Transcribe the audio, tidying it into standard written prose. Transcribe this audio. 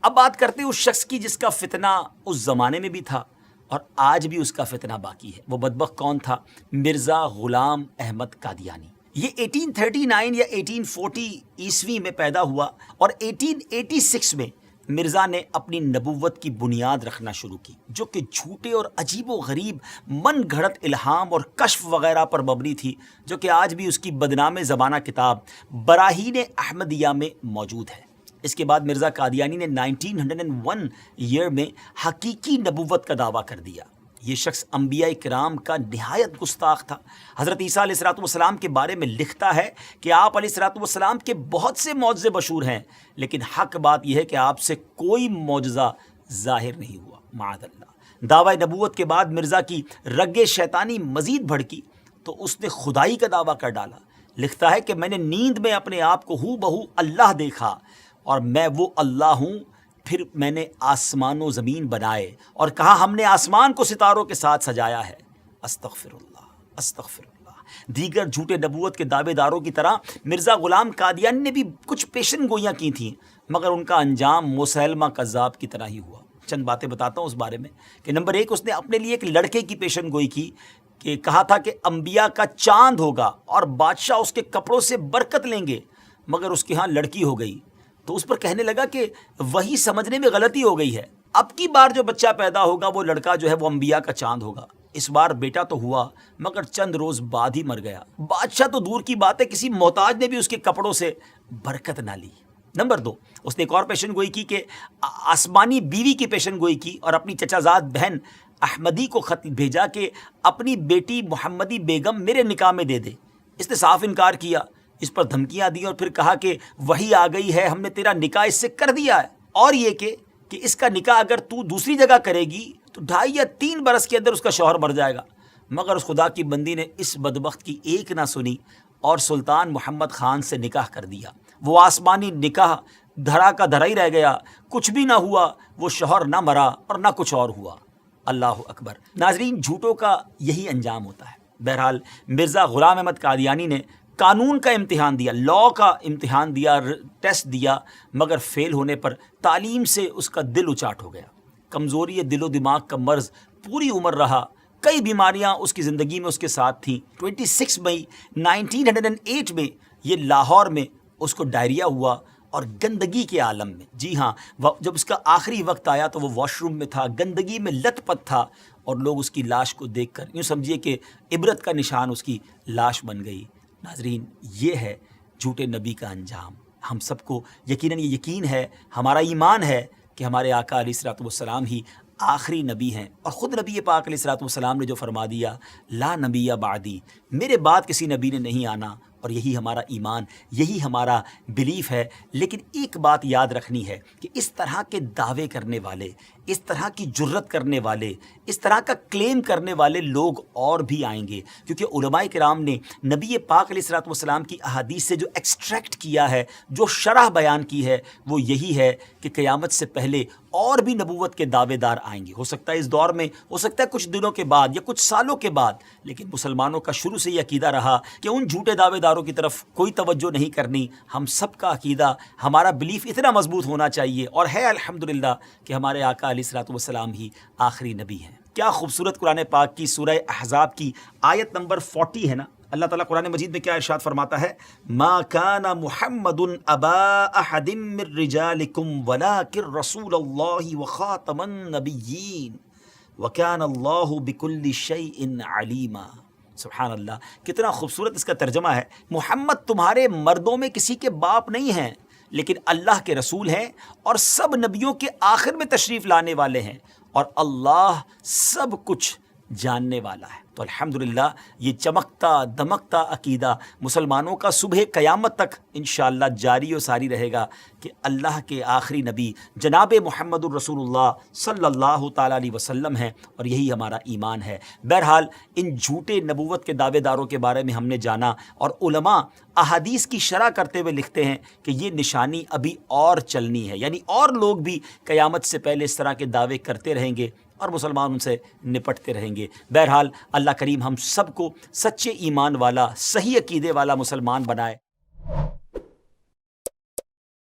اب بات کرتے ہیں اس شخص کی جس کا فتنہ اس زمانے میں بھی تھا اور آج بھی اس کا فتنہ باقی ہے۔ وہ بدبخت کون تھا؟ مرزا غلام احمد قادیانی۔ یہ 1839 یا 1840 عیسوی میں پیدا ہوا اور 1886 میں مرزا نے اپنی نبوت کی بنیاد رکھنا شروع کی، جو کہ جھوٹے اور عجیب و غریب من گھڑت الہام اور کشف وغیرہ پر مبنی تھی، جو کہ آج بھی اس کی بدنام زمانہ کتاب براہین احمدیہ میں موجود ہے۔ اس کے بعد مرزا قادیانی نے 1901 ایئر میں حقیقی نبوت کا دعویٰ کر دیا۔ یہ شخص انبیاء کرام کا نہایت گستاخ تھا۔ حضرت عیسیٰ علیہ السلام کے بارے میں لکھتا ہے کہ آپ علیہ السلام کے بہت سے معجزے مشہور ہیں، لیکن حق بات یہ ہے کہ آپ سے کوئی معجزہ ظاہر نہیں ہوا، معاذ اللہ۔ دعوی نبوت کے بعد مرزا کی رگ شیطانی مزید بھڑکی تو اس نے خدائی کا دعویٰ کر ڈالا۔ لکھتا ہے کہ میں نے نیند میں اپنے آپ کو ہو بہو اللہ دیکھا اور میں وہ اللہ ہوں۔ پھر میں نے آسمان و زمین بنائے اور کہا ہم نے آسمان کو ستاروں کے ساتھ سجایا ہے۔ استغفر اللہ، استغفر اللہ۔ دیگر جھوٹے نبوت کے دعوے داروں کی طرح مرزا غلام قادیانی نے بھی کچھ پیشن گوئیاں کی تھیں، مگر ان کا انجام مسیلمہ کذاب کی طرح ہی ہوا۔ چند باتیں بتاتا ہوں اس بارے میں کہ نمبر 1، اس نے اپنے لیے ایک لڑکے کی پیشن گوئی کی کہ کہا تھا کہ انبیاء کا چاند ہوگا اور بادشاہ اس کے کپڑوں سے برکت لیں گے، مگر اس کے ہاں لڑکی ہو گئی تو اس پر کہنے لگا کہ وہی سمجھنے میں غلطی ہو گئی ہے، اب کی بار جو بچہ پیدا ہوگا وہ لڑکا جو ہے وہ انبیاء کا چاند ہوگا۔ اس بار بیٹا تو ہوا مگر چند روز بعد ہی مر گیا۔ بادشاہ تو دور کی بات ہے، کسی محتاج نے بھی اس کے کپڑوں سے برکت نہ لی۔ نمبر 2، اس نے ایک اور پیشن گوئی کی کہ آسمانی بیوی کی پیشن گوئی کی اور اپنی چچا زاد بہن احمدی کو خط بھیجا کہ اپنی بیٹی محمدی بیگم میرے نکاح میں دے دے۔ اس نے صاف انکار کیا، اس پر دھمکیاں دی اور پھر کہا کہ وہی آ گئی ہے، ہم نے تیرا نکاح اس سے کر دیا ہے، اور یہ کہ اس کا نکاح اگر تو دوسری جگہ کرے گی تو 2.5 یا 3 برس کے اندر اس کا شوہر مر جائے گا۔ مگر اس خدا کی بندی نے اس بدبخت کی ایک نہ سنی اور سلطان محمد خان سے نکاح کر دیا۔ وہ آسمانی نکاح دھرا کا دھرا ہی رہ گیا، کچھ بھی نہ ہوا، وہ شوہر نہ مرا اور نہ کچھ اور ہوا۔ اللہ اکبر۔ ناظرین، جھوٹوں کا یہی انجام ہوتا ہے۔ بہرحال مرزا غلام احمد قادیانی نے قانون کا امتحان دیا، لاء کا امتحان دیا، ٹیسٹ دیا، مگر فیل ہونے پر تعلیم سے اس کا دل اچاٹ ہو گیا۔ کمزوری دل و دماغ کا مرض پوری عمر رہا، کئی بیماریاں اس کی زندگی میں اس کے ساتھ تھیں۔ 26 مئی 1908 میں یہ لاہور میں اس کو ڈائریا ہوا اور گندگی کے عالم میں، جی ہاں، جب اس کا آخری وقت آیا تو وہ واش روم میں تھا، گندگی میں لت پت تھا اور لوگ اس کی لاش کو دیکھ کر یوں سمجھیے کہ عبرت کا نشان اس کی لاش بن گئی۔ ناظرین، یہ ہے جھوٹے نبی کا انجام۔ ہم سب کو یقیناً یہ یقین ہے، ہمارا ایمان ہے کہ ہمارے آقا علیہ السلام ہی آخری نبی ہیں، اور خود نبی پاک علیہ السلام نے جو فرما دیا لا نبی بعدی، میرے بعد کسی نبی نے نہیں آنا، اور یہی ہمارا ایمان، یہی ہمارا بلیف ہے۔ لیکن ایک بات یاد رکھنی ہے کہ اس طرح کے دعوے کرنے والے، اس طرح کی جرت کرنے والے، اس طرح کا کلیم کرنے والے لوگ اور بھی آئیں گے، کیونکہ علماء کرام نے نبی پاک علیہ السلام کی احادیث سے جو ایکسٹریکٹ کیا ہے، جو شرح بیان کی ہے، وہ یہی ہے کہ قیامت سے پہلے اور بھی نبوت کے دعوے دار آئیں گے۔ ہو سکتا ہے اس دور میں، ہو سکتا ہے کچھ دنوں کے بعد یا کچھ سالوں کے بعد، لیکن مسلمانوں کا شروع سے یہ عقیدہ رہا کہ ان جھوٹے دعوے داروں کی طرف کوئی توجہ نہیں کرنی۔ ہم سب کا عقیدہ، ہمارا بلیف اتنا مضبوط ہونا چاہیے، اور ہے الحمدللہ کہ ہمارے آقا علیہ السلام ہی آخری نبی ہیں۔ کیا خوبصورت قرآن پاک کی سورہ احزاب کی آیت نمبر 40 ہے نا، اللہ تعالیٰ قرآن مجید میں کیا ارشاد فرماتا ہے؟ ما کان محمد ابا احد من رجالکم ولکن رسول اللہ وخاتم النبیین وکان اللہ بکل شیء علیما۔ سبحان اللہ، کتنا خوبصورت اس کا ترجمہ ہے۔ محمد تمہارے مردوں میں کسی کے باپ نہیں ہیں، لیکن اللہ کے رسول ہیں اور سب نبیوں کے آخر میں تشریف لانے والے ہیں، اور اللہ سب کچھ جاننے والا ہے۔ تو الحمدللہ یہ چمکتا دمکتا عقیدہ مسلمانوں کا صبح قیامت تک انشاءاللہ جاری و ساری رہے گا کہ اللہ کے آخری نبی جناب محمد الرسول اللہ صلی اللہ تعالیٰ علیہ وسلم ہیں، اور یہی ہمارا ایمان ہے۔ بہرحال ان جھوٹے نبوت کے دعوے داروں کے بارے میں ہم نے جانا، اور علماء احادیث کی شرح کرتے ہوئے لکھتے ہیں کہ یہ نشانی ابھی اور چلنی ہے، یعنی اور لوگ بھی قیامت سے پہلے اس طرح کے دعوے کرتے رہیں گے اور مسلمان ان سے نپٹتے رہیں گے۔ بہرحال اللہ کریم ہم سب کو سچے ایمان والا، صحیح عقیدے والا مسلمان بنائے۔